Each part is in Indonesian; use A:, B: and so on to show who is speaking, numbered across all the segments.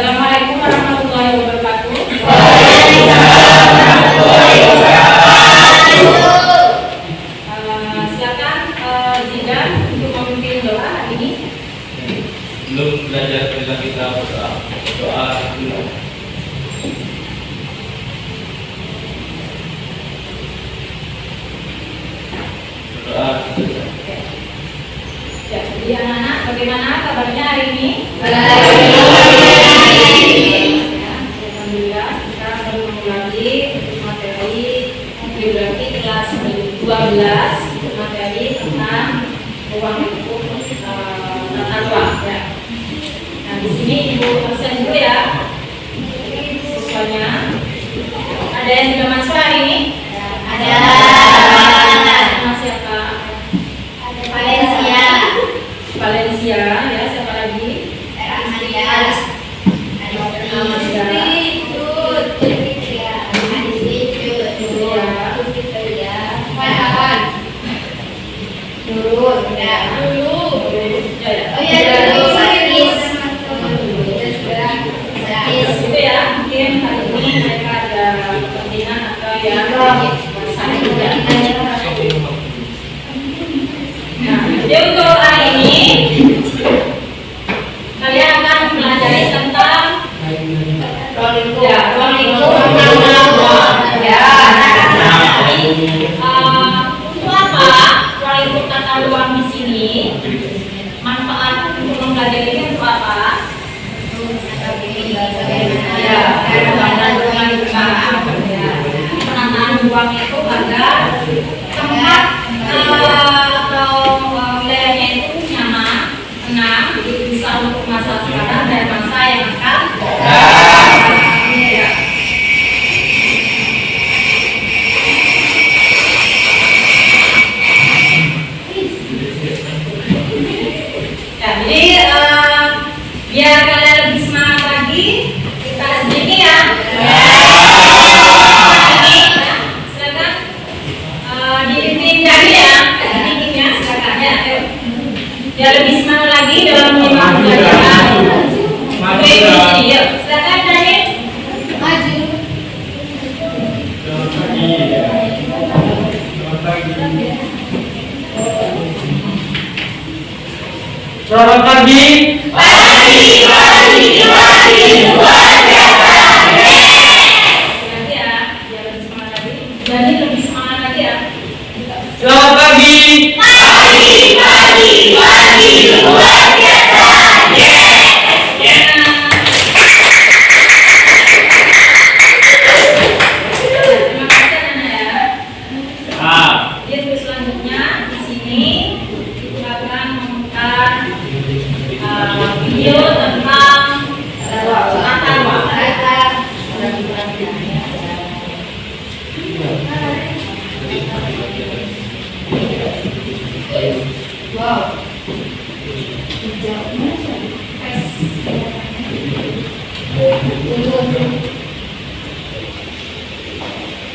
A: Assalamualaikum warahmatullahi wabarakatuh.
B: Waalaikumsalam warahmatullahi wabarakatuh.
A: Silakan Jidan untuk memimpin doa hari ini.
C: Belum belajar kita doa dulu. Doa.
A: Ya, jadi anak-anak bagaimana kabarnya hari ini?
B: Baik.
A: Ya, alhamdulillah kita baru mengulangi materi geografi kelas 12 materi tentang ruang lingkup tata ruang ya. Nah di sini ibu absen dulu ya siswanya. Ada yang sudah masuk hari ini?
B: Ada.
A: Nama siapa?
B: Valencia.
A: Valencia ya, siapa lagi?
B: Amalias.
A: Itu ya, mungkin hari ini mereka ada kepentingan atau yang sana juga. Nah, jadi untuk hari ini kalian akan mempelajari tentang ruang lingkup tata ruang. Ya. Untuk apa ruang lingkup tata ruang di sini? Manfaat untuk mempelajari ini untuk apa? Ya, penataan ruang itu agar tempat atau wilayahnya itu nyaman, tenang, bisa untuk masa sekarang dan masa yang akan datang. Ya. Ya, jadi biar kalian lebih semangat lagi, kita sedikit ya. Silakan dipimpin dari ya, sedikitnya silakan ya. Ayo. Biar lebih semangat lagi dalam menyimak pelajaran. Oke, di sini yuk. Silakan dari maju.
C: Selamat pagi.
B: Pagi luar biasa.
A: Nanti ya, biar lebih semangat lagi. Jadi lebih semangat lagi ya.
C: Selamat pagi.
B: Pagi luar biasa.
A: Terima kasih Nana ya.
C: Ah,
A: Jadi untuk selanjutnya di sini kita akan memutar video tentang tata ruang. Wow.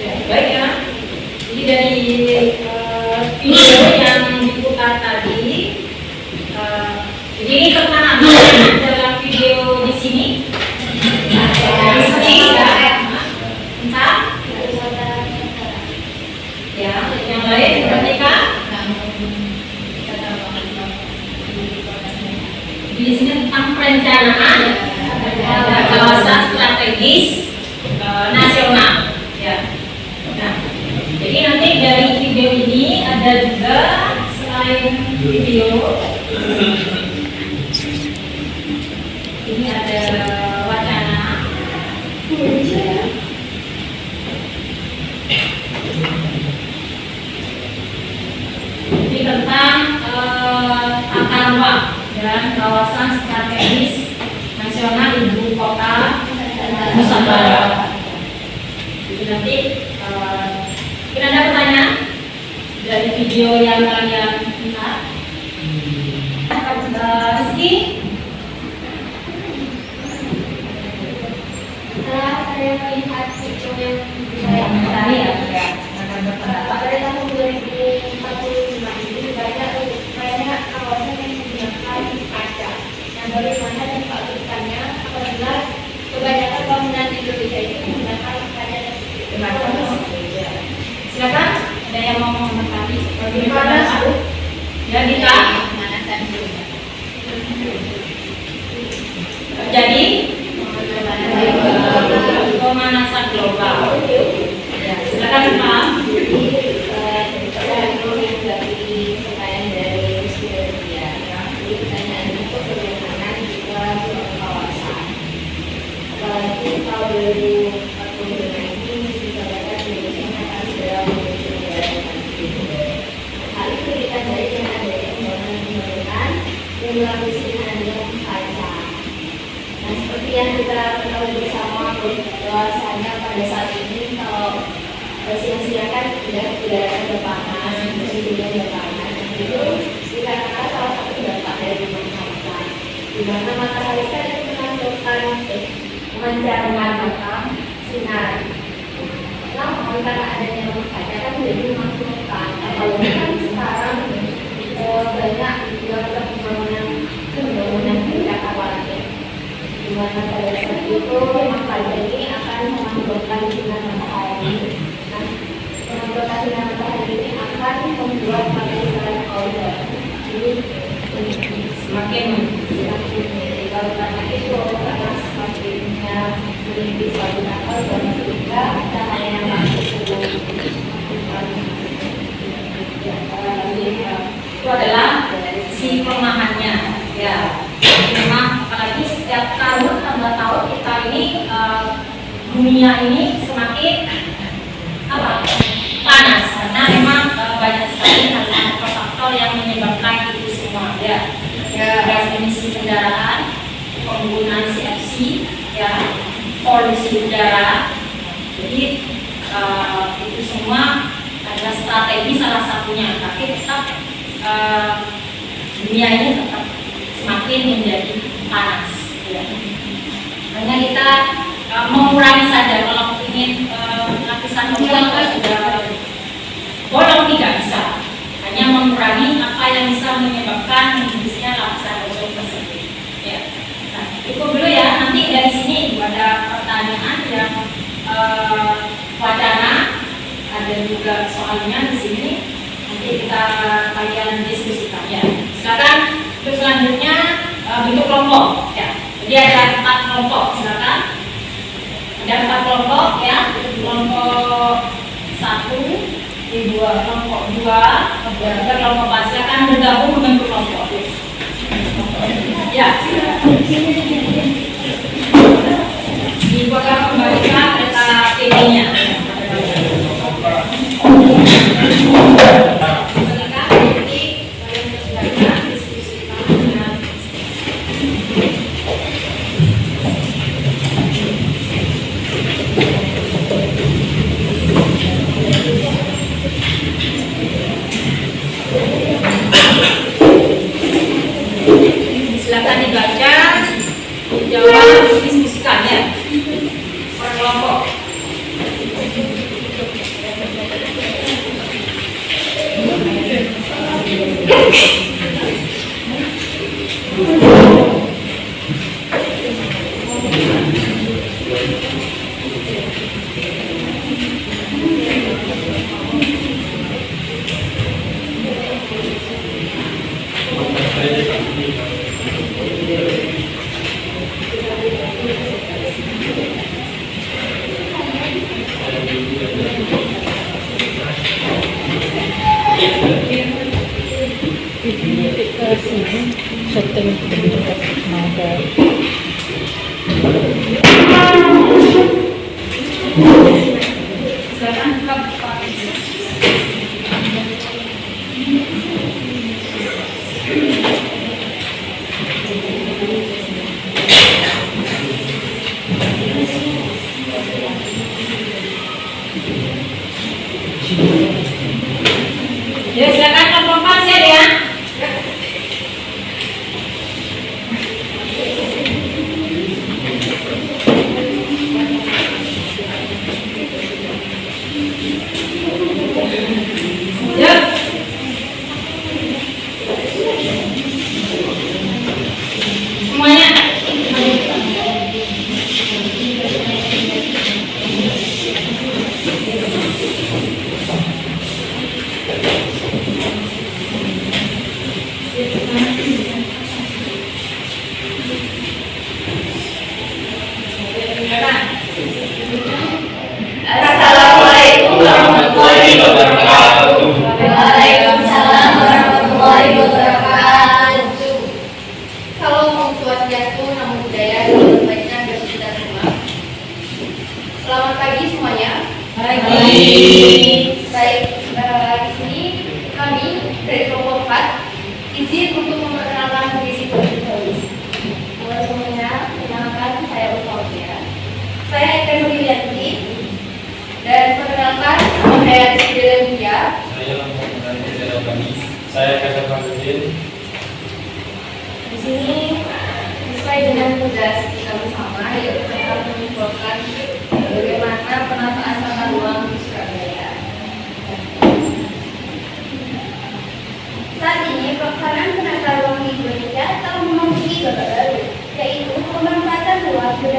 A: Ya, baik ya. Jadi dari video yang diputar tadi, jadi ini pertama dalam video di sini. Di sini ya, tentang ya, yang lain perhatikan. Di sini tentang perencanaan kawasan strategis nasional. Ya. Nah, jadi nanti dari video ini ada juga selain video ini ada wacana. Ini tentang tata ruang dan kawasan strategis nasional ibu kota Nusantara. Jadi nanti mungkin ada pertanyaan dari video yang kalian lihat. Rizky,
B: Setelah saya melihat video yang saya
A: tadi ya, akan berpendapat.
B: pada tahun 2045 ini banyak kawasan yang menggunakan kaca yang bagaimana dampak lingkungannya apabila
A: Nagita? Terjadi pemanasan global. Ya, silakan Pak.
B: Seperti yang kita ketahui bersama bahwasanya pada saat ini kalau siang-siang kan tidak ada panas, suhunya tidak panas. Itu dikarenakan salah satu dampak dari matahari. Di mana matahari kan itu memancarkan sinar. Namun karena adanya rumah kaca kan menjadi memakmurkan. Apalagi kan sekarang banyak dilakukan pembangunan tingkat awalnya. Di mana pada saat itu rumah kaca ini akan memantulkan sinar matahari. Nah, memantulkan sinar matahari ini akan membuat material powder ini semakin kalau karena itu karena semakinnya menipis saluran powder sehingga cahaya yang masuk ke tubuh
A: Itu adalah si pemahamannya. Ya, memang apalagi setiap tahun tambah tahun kita ini dunia ini semakin apa? Panas karena memang banyak sekali faktor yang menyebabkan itu semua. Ya, gas emisi kendaraan, penggunaan CFC, ya, polusi udara. Jadi itu semua adalah strategi salah satunya, tapi tetap dunia ini tetap semakin menjadi panas. Ya. Hanya kita mengurangi saja kalau ingin lapisan ozon sudah bolong tidak bisa. Hanya mengurangi apa yang bisa menyebabkan menipis-nya lapisan ozon tersebut. Ya. Nah, cukup dulu ya. Nanti dari sini ada pertanyaan yang wacana, ada juga soalnya di sini. Nanti kita kalian diskusikan ya. Silakan untuk selanjutnya bentuk kelompok ya. Jadi ada 4 kelompok, silakan. Ada 4 kelompok ya. Kelompok 1, kelompok 2, kelompok 4. Silakan bergabung membentuk kelompok. Ya. Ibu akan kembalikan data PD-nya. Silakan dibaca, dijawab, diskusikan ya. Per kelompok. Ya, silakan kelompok 4 ya.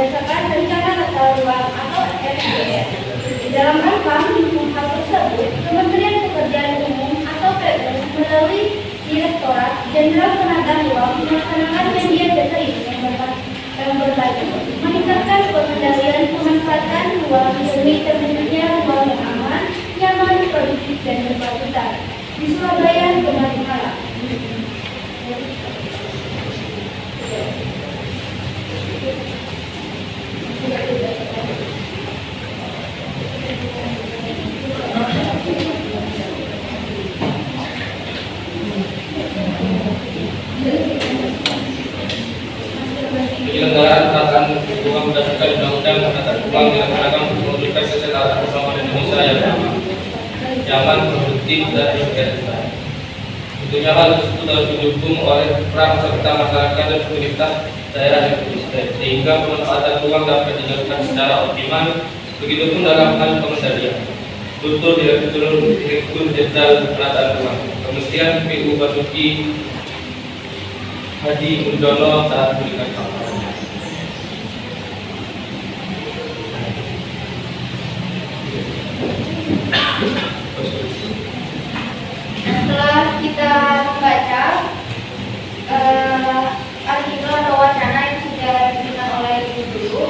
B: berdasarkan rencana tata ruang atau RTR. Dalam rangka mendukung hal tersebut, Kementerian Pekerjaan Umum atau PU melalui Direktorat Jenderal Penata Ruang melaksanakan media gathering yang berbaju meningkatkan pengendalian pemanfaatan ruang demi terbentuknya ruang yang aman, nyaman, produktif dan berkelanjutan di Surabaya kemarin malam.
C: Penyelenggaraan penataan ruang berdasarkan undang-undang penataan ruang dilaksanakan untuk mewujudkan kesetaraan pembangunan Indonesia yang aman, nyaman, produktif, dan berkelanjutan. Tentunya hal tersebut harus didukung oleh peran serta masyarakat dan komunitas daerah yang konsisten, sehingga pemanfaatan ruang dapat dilakukan secara optimal. Begitupun dalam hal pengendalian. Tutur Direktur Jenderal Penataan Ruang, Kementerian PU Basuki Hadi Mulyono saat memberikan paparan.
B: Setelah kita membaca artikel atau wacana yang sudah diberikan oleh Ibu Guru,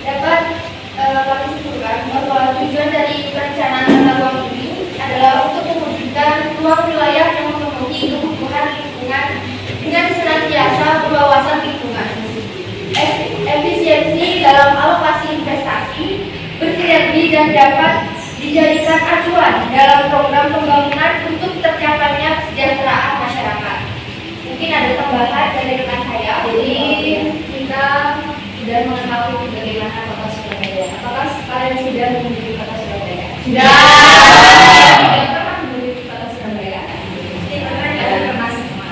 B: dapat kami simpulkan bahwa tujuan dari perencanaan tata ruang ini adalah untuk mewujudkan ruang wilayah yang memenuhi kebutuhan lingkungan dengan senantiasa berwawasan lingkungan, efisiensi dalam alokasi investasi, bersinergi dan dapat dijadikan acuan dalam program pembangunan untuk tercapainya kesejahteraan masyarakat. Mungkin ada tambahan dari rekan saya. Jadi kita sudah mengetahui bagaimana kota Surabaya. Apakah kalian sudah mengunjungi kota Surabaya? Sudah. Tidak pernah mengunjungi kota Surabaya. Pasti pernah ya, pernah semua.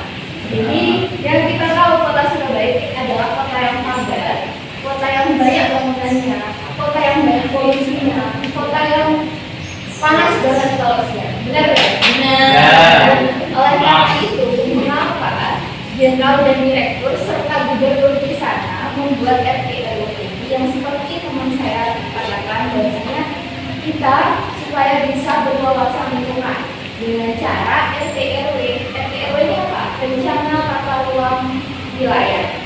B: Jadi yang kita tahu kota Surabaya ini adalah kota yang padat, kota yang banyak bangunannya, kota yang banyak polusinya, kota yang panas banget kalau siang. Benar ya? Benar. Oleh karena itu, mengapa Jenderal dan Direktur serta Gubernur di sana membuat RTRW yang seperti teman saya katakan, bahwasanya kita supaya bisa berwawasan lingkungan dengan cara RTRW. RTRW ini apa? Rencana tata ruang wilayah.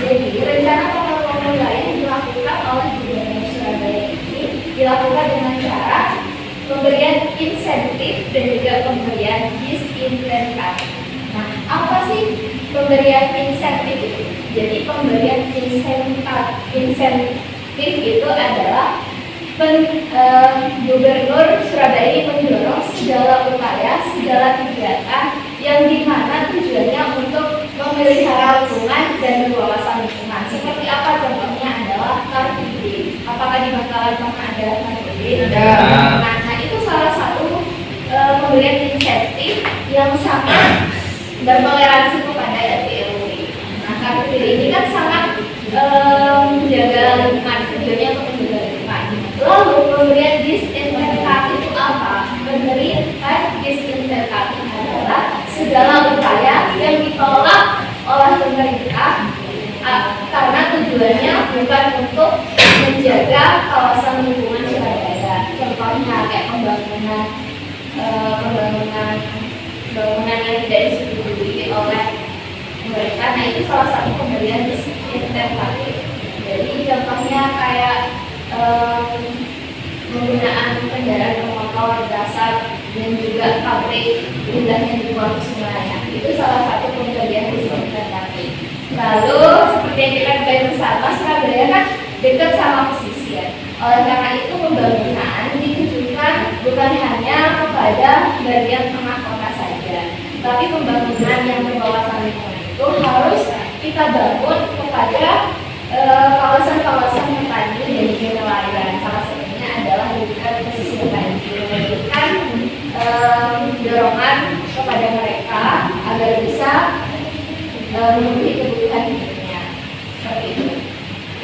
B: Jadi rencana tata ruang wilayah yang dilakukan oleh Gubernur Surabaya ini dilakukan dengan cara pemberian insentif dan juga pemberian disinsentif. Nah, apa sih pemberian insentif itu? Jadi pemberian insentif itu adalah Gubernur Surabaya ini mendorong segala upaya, segala kegiatan yang dimana tujuannya untuk memelihara lingkungan dan berwawasan lingkungan. Seperti apa contohnya adalah Car Free Day. Apakah di Bangkalan pernah ada Car Free Day? Nah, itu salah satu pemberian insentif yang sangat bertoleransi kepada RTRW. Nah, Car Free Day ini kan sangat menjaga lingkungan, tujuannya untuk menjaga lingkungan. Lalu pemberian disinsentif itu apa? Pemberian disinsentif adalah segala upaya yang ditolak oleh pemerintah karena tujuannya bukan untuk menjaga kawasan lingkungan Surabaya. Contohnya kayak pembangunan yang tidak disetujui oleh pemerintah. Nah, itu salah satu pemberian disinsentif. Jadi contohnya kayak penggunaan kendaraan bermotor dasar dan juga pabrik limbahnya dibuang ke sungai. Itu salah satu pemberian disinsentif. Lalu seperti yang kita ketahui bersama, Surabaya kan dekat sama pesisir. Oleh karena itu pembangunan ditujukan bukan hanya kepada bagian tengah kota saja, tapi pembangunan yang berwawasan lingkungan itu harus kita bangun kepada kawasan-kawasan yang tadi menjadi nelayan. Salah satunya adalah dekat pesisir tadi, memberikan dorongan kepada mereka agar bisa memenuhi kebutuhan hidupnya. Seperti itu.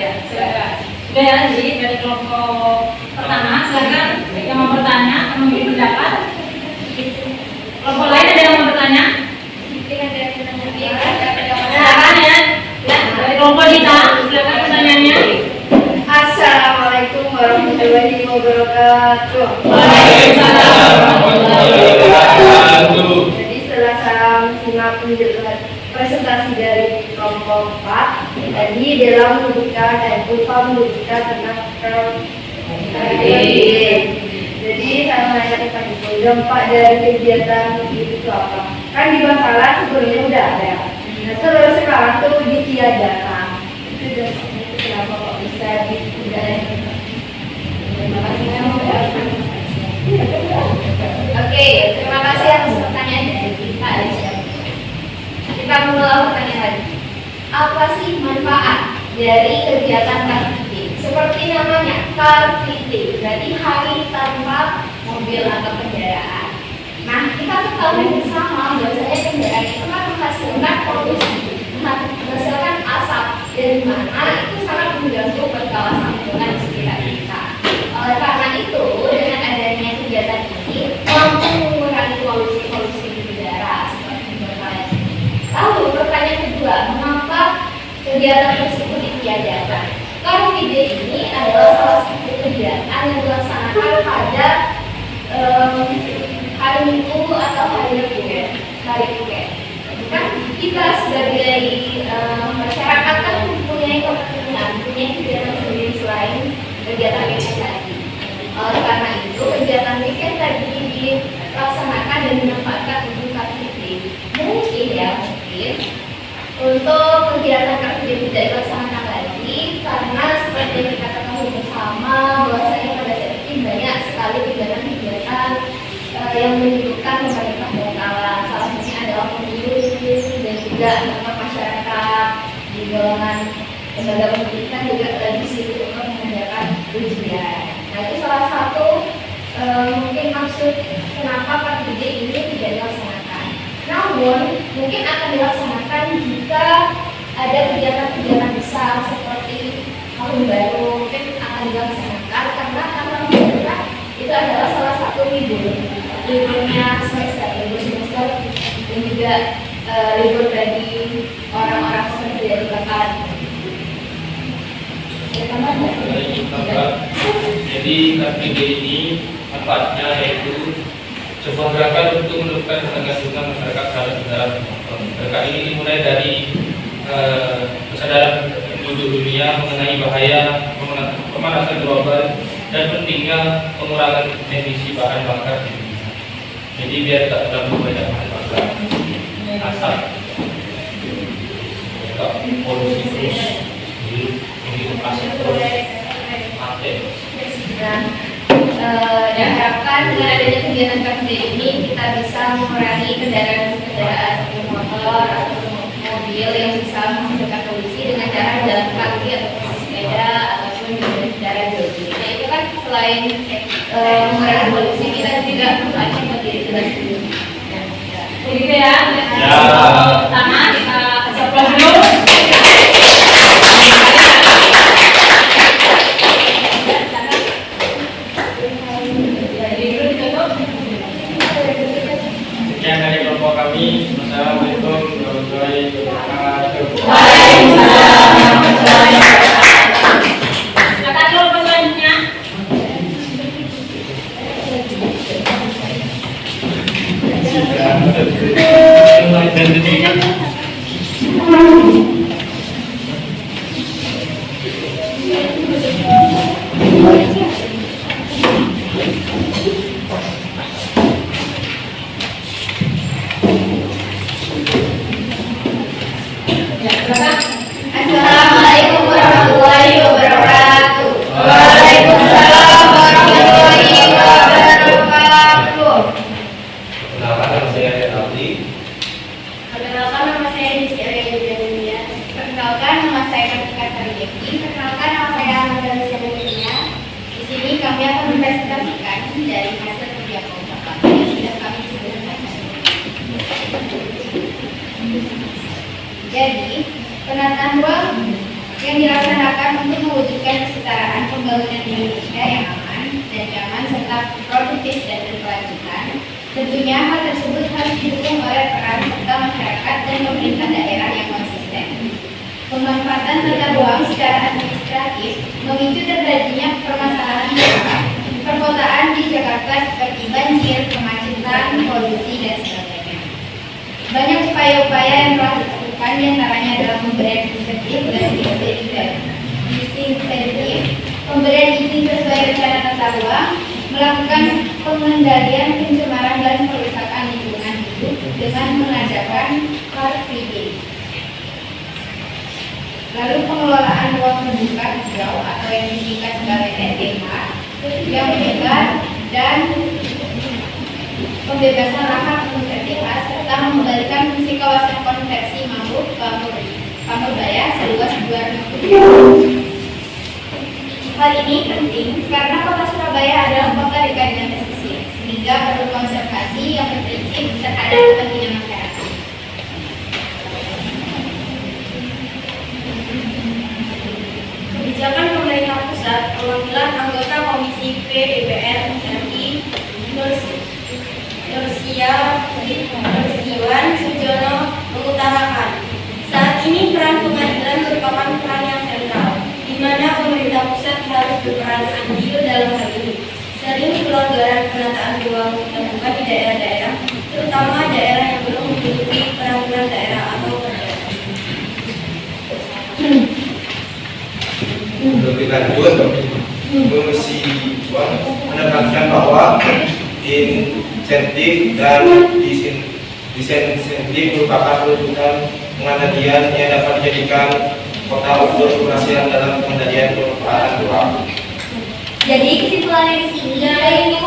B: Ya, silakan.
A: Sudah ya, jadi dari kelompok pertama, silakan yang mau bertanya, memberi pendapat. Kelompok lain ada yang mau bertanya? Silakan ya. Dari kelompok kita, silakan pertanyaannya.
B: wabarakatuh.
C: Waalaikumsalam warahmatullahi wabarakatuh.
B: Jadi setelah saya simak presentasi dari kelompok 4, tadi dalam membuka dan lupa membuka tentang kredit. Jadi saya menanyakan Pak Ibu, dampak dari kegiatan itu apa? Kan di Bangkalan sebelumnya udah ada. Nah terus sekarang tuh ditiadakan. Itu dasarnya itu kenapa kok bisa ditiadakan? Oke, terima kasih atas pertanyaan dari kita. Kita mulai pertanyaan lagi. Apa sih manfaat dari kegiatan Car Free Day? Seperti namanya, Car Free Day, berarti hari tanpa mobil atau kendaraan. Nah, kita ketahui bersama bahwasanya kendaraan itu kan menghasilkan polusi, menghasilkan asap, dan mana itu sangat mengganggu kawasan lingkungan di sekitar kita. Oleh karena itu, dengan adanya kegiatan ini mampu mengurangi polusi di udara seperti berkali. Lalu pertanyaan kedua, mengapa kegiatan tersebut ditiadakan? Car Free Day ini adalah salah satu kegiatan yang dilaksanakan pada hari Minggu atau hari weekend. Kan kita sebagai masyarakat kan mempunyai kepentingan, punya kegiatan sendiri selain kegiatan weekend tadi. Oleh karena itu, kegiatan weekend tadi dilaksanakan dan dimanfaatkan untuk Car Free Day. Mungkin untuk kegiatan Car Free Day tidak dilaksanakan lagi karena seperti yang kita ketahui bersama bahwasanya pada saat ini banyak sekali kegiatan-kegiatan yang menyebutkan pemerintah Bangkalan. Salah satunya adalah pemilu dan juga anggota masyarakat di golongan lembaga pendidikan juga lagi sibuk untuk mengadakan ujian. Nah itu salah satu mungkin maksud kenapa Car Free Day ini tidak dilaksanakan. Namun mungkin akan dilaksanakan jika ada kegiatan-kegiatan besar seperti tahun baru, mungkin akan dilaksanakan karena tanggal merah itu adalah salah satu liburnya semester, libur semester dan juga libur bagi orang-orang seperti dari Bangkalan.
C: Jadi Car Free Day ini manfaatnya yaitu sebuah gerakan untuk menurunkan ketergantungan masyarakat terhadap kendaraan bermotor. Gerakan ini dimulai dari kesadaran penduduk dunia mengenai bahaya pemanasan global dan pentingnya pengurangan emisi bahan bakar di dunia. Jadi biar tak terlalu banyak bahan bakar, asap, polusi terus, plastik terus, mati.
B: Diharapkan dengan adanya kegiatan Car Free Day ini kita bisa mengurangi kendaraan motor atau mobil yang bisa menghasilkan polusi dengan cara jalan kaki atau sepeda ataupun dengan cara jogging. Nah itu kan selain mengurangi polusi kita juga membantu bagi diri kita sendiri.
A: Begitu ya. Pertama kita keceplosan dulu.
C: Sekian dari kelompok kami. Wassalamualaikum warahmatullahi wabarakatuh.
A: Waalaikumsalam warahmatullahi wabarakatuh. Silakan kelompok selanjutnya. Ya, silakan.
B: Assalamualaikum warahmatullahi wabarakatuh.
A: Waalaikumsalam warahmatullahi
B: wabarakatuh.
C: Perkenalkan, nama saya Aldi.
B: Perkenalkan nama saya Desi Arya Juliania. Perkenalkan nama saya Kartika Sarjeti. Perkenalkan nama saya Amanda Luciana. Di sini kami akan mempresentasikan dari hasil kerja kelompok kami yang sudah kami sebutkan. Jadi, penataan ruang yang dilaksanakan untuk mewujudkan kesetaraan pembangunan Indonesia yang aman dan nyaman serta produktif dan berkelanjutan. Tentunya hal tersebut harus didukung oleh peran serta masyarakat dan pemerintah daerah yang konsisten. Pemanfaatan tata ruang secara administratif memicu terjadinya permasalahan perkotaan Banyak upaya-upaya yang telah dilakukan, diantaranya adalah pemberian insentif dan disinsentif, pemberian izin sesuai rencana tata ruang, melakukan pengendalian pencemaran dan perusakan lingkungan hidup dengan mengadakan car free day. Lalu pengelolaan ruang terbuka hijau atau yang disingkat sebagai RTH yang menyebar dan pembebasan lahan untuk RTH serta mengembalikan fungsi kawasan konversi mangrove Pamurbaya seluas 200. Hal ini penting karena kota Surabaya adalah kota dekat dengan pesisir, sehingga perlu konservasi yang berprinsip terhadap kepentingan masyarakat.
A: Kebijakan pemerintah pusat perwakilan anggota Komisi P DPR RI Nursiwan Sujono mengutarakan, saat ini peran pengadilan merupakan peran yang sentral, di mana pemerintah pusat harus berperan andil dalam hal ini. Sering pelonggaran penataan ruang terbuka di daerah-daerah, terutama daerah yang belum memiliki peraturan daerah atau perda.
D: Lebih lanjut, Komisi menekankan bahwa insentif dan disinsentif merupakan wujudkan pengendalian yang dapat dijadikan kota unsur keberhasilan dalam pengendalian perubahan ruang.
B: Jadi kesimpulannya di sini yaitu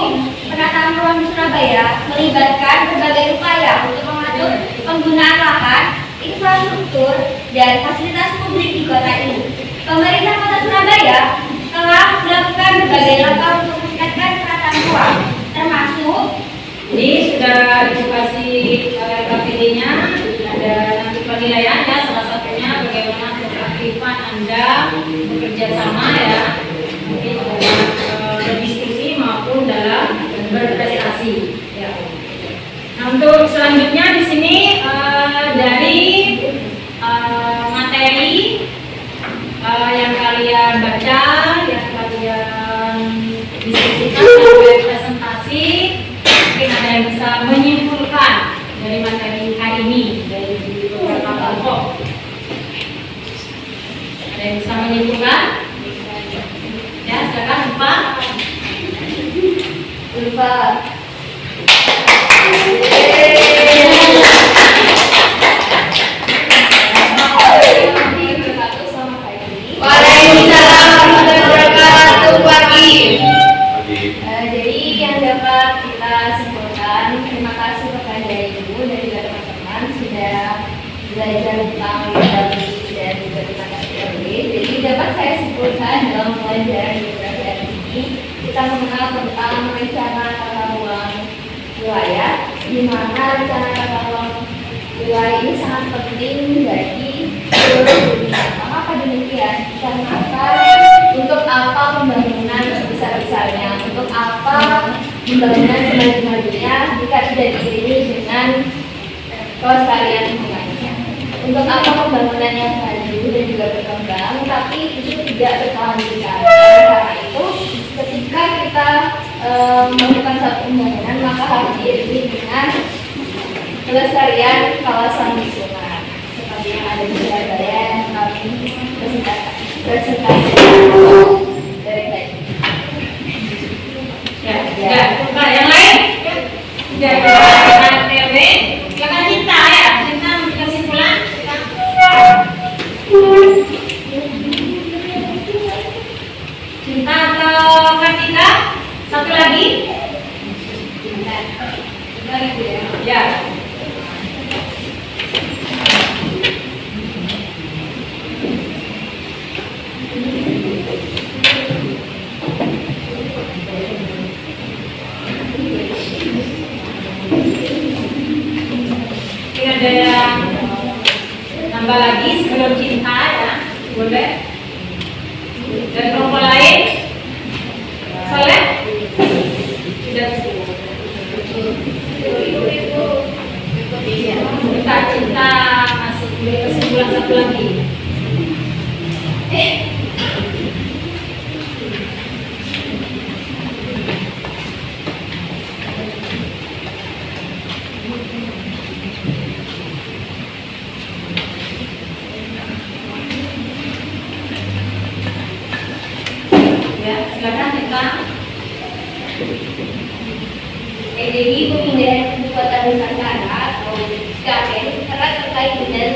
B: penataan ruang di Surabaya melibatkan berbagai upaya untuk mengatur penggunaan lahan, infrastruktur, dan fasilitas publik di kota ini. Pemerintah Kota Surabaya telah melakukan berbagai langkah untuk meningkatkan penataan ruang, termasuk
A: Jadi sudah dikasih KPD-nya, ada nanti penilaiannya, salah satunya bagaimana keaktifan Anda bekerja sama ya, mungkin dalam berdiskusi maupun dalam berprestasi. Ya. Nah, untuk selanjutnya di sini dari materi yang kalian baca, yang kalian diskusikan sampai presentasi, mungkin ada yang bisa menyimpulkan dari materi hari ini dari beberapa kelompok. Ada yang bisa menyimpulkan? Ya, silakan Ulfa. Waalaikumsalam warahmatullahi wabarakatuh. Pagi. Jadi yang dapat kita simpulkan, terima kasih kepada Ibu dan juga teman-teman sudah belajar tentang geografi dan juga terima kasih RW. Jadi dapat saya simpulkan dalam pelajaran geografi hari ini kita mengenal tentang rencana tata ruang wilayah, di mana rencana tata ruang wilayah ini sangat penting bagi seluruh dunia. Mengapa demikian? Karena untuk apa pembangunan sebesar-besarnya, untuk apa pembangunan semaju-majunya jika tidak diiringi dengan kelestarian lingkungannya. Untuk apa pembangunan yang maju dan juga berkembang, tapi itu tidak berkelanjutan. Karena itu, ketika kita melakukan satu pembangunan, maka harus diiringi dengan kelestarian kawasan lingkungan. Seperti yang ada di Surabaya yang kami presentasi dari tadi. Ya, bukan yang lain? Ya, TW. Jangan cinta ya, cinta kesimpulan. Cinta atau Kartika? Satu lagi? Ya. Ada yang nambah lagi sebelum cinta ya, boleh? Dan kelompok lain, Soleh? Sudah kita cinta masuk kesimpulan satu lagi. Ya, silakan Eka.
B: Jadi pemindahan ibu kota Nusantara atau IKN erat terkait dengan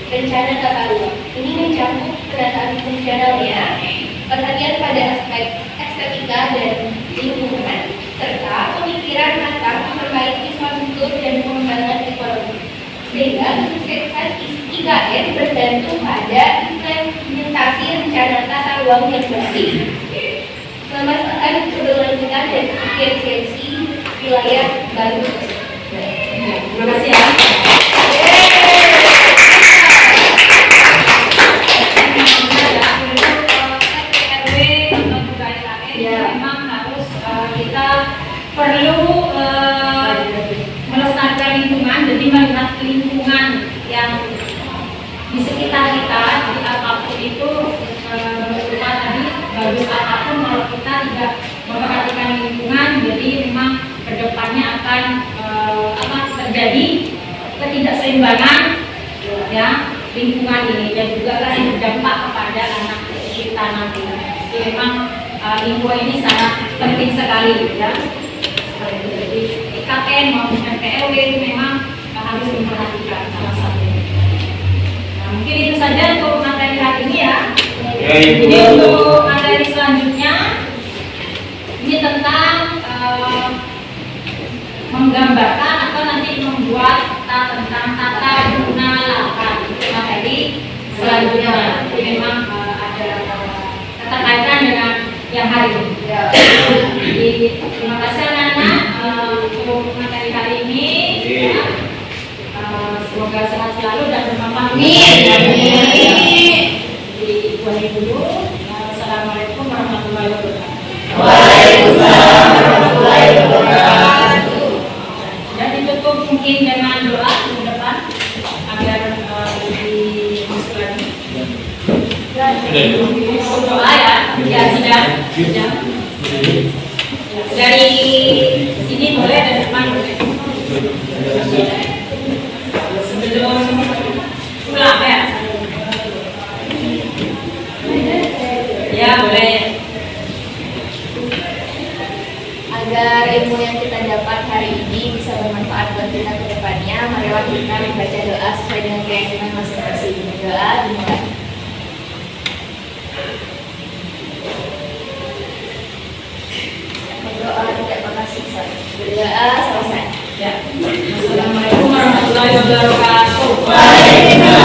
B: rencana tata ruang. Ini mencakup penataan fungsionalnya, perhatian pada aspek estetika dan lingkungan, serta pemikiran matang terkait infrastruktur dan pengembangan ekonomi. Sehingga kesuksesan IKN bergantung pada implementasi rencana tata ruang yang baik, pemasangan keberlanjutan dan efisiensi wilayah baru.
A: Terima kasih ya. Memang harus kita perlu melestarikan lingkungan, jadi melihat lingkungan yang di sekitar kita, di apapun itu berupa tadi bagus apapun, kalau kita tidak memperhatikan lingkungan, jadi memang kedepannya akan terjadi ketidakseimbangan ya lingkungan ini, dan juga kan berdampak kepada anak kita nanti. Jadi memang lingkungan ini sangat penting sekali ya. Jadi IKN maupun RTRW itu memang harus diperhatikan salah satunya. Nah, mungkin itu saja untuk materi hari ini ya. Jadi untuk materi selanjutnya ini tentang menggambarkan atau nanti membuat tentang tata guna lahan. Materi selanjutnya jadi memang ada keterkaitan dengan yang hari ini. Jadi terima kasih anak-anak untuk materi hari ini. Semoga sehat selalu dan bermanfaat. Jadi buat dulu. Assalamualaikum warahmatullahi wabarakatuh.
E: Waalaikumsalam warahmatullahi wabarakatuh.
A: Dan ditutup mungkin dengan doa di depan agar lebih masuk lagi. Doa ya sidang. Dari sini boleh, dari depan boleh. Sebelum pulang ya. Ya boleh.
B: Agar ilmu yang kita dapat hari ini bisa bermanfaat buat kita ke depannya, marilah kita membaca doa sesuai dengan keyakinan masing-masing. Doa dimulai. Berdoa tidak pernah selesai. Berdoa selesai.
A: Ya. Assalamualaikum warahmatullahi wabarakatuh.
E: Waalaikumsalam